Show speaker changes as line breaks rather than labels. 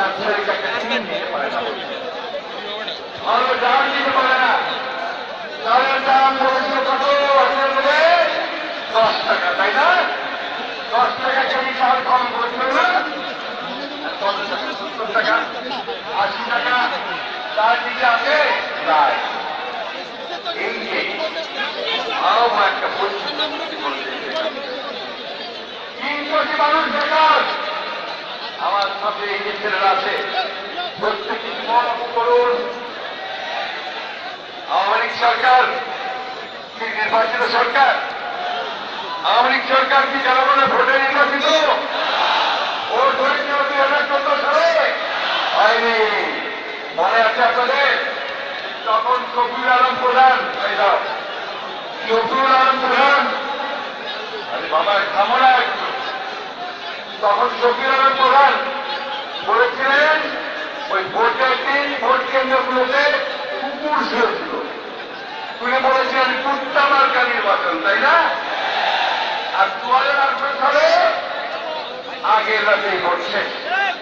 Luxuries একটা ticket নিতে পারে না, ভালো দাম দিতে পারে না। চালের দাম বলেছিল কত? 10 টাকা, তাই না? 10 টাকা কেজি চাল কম বলছিল না? 70 টাকা 80 টাকা তার দিকে আছে প্রায়। এই যে আরো একটা পরিস্থিতি করছে, 3 কোটি মানুষ বেকার। আমার সাথে এই যে ছেলেরা আছে প্রত্যেকে মন করুন, আওয়ামী লীগ সরকার কি নির্বাচিত সরকার? আওয়ামী লীগ সরকার কি জনগণের ভোটে নির্বাচিত? ভোট হয়েছিল 2014 সালে, হয়নি। মনে আছে আপনাদের? তখন শফিউল আলম প্রধান, শফিউল আলম প্রধান, আরে বাবা থামোনা একটু। তখন শফিউল আলম প্রধান বলেছিলেন ওই ভোটের দিন ভোট কেন্দ্রগুলোতে কুকুর শুয়েছিল। তুলে বলেছিলেন কুত্তা মার্কা নির্বাচন, তাই না? আর 2018 সালে আগের রাতেই ভোট শেষ।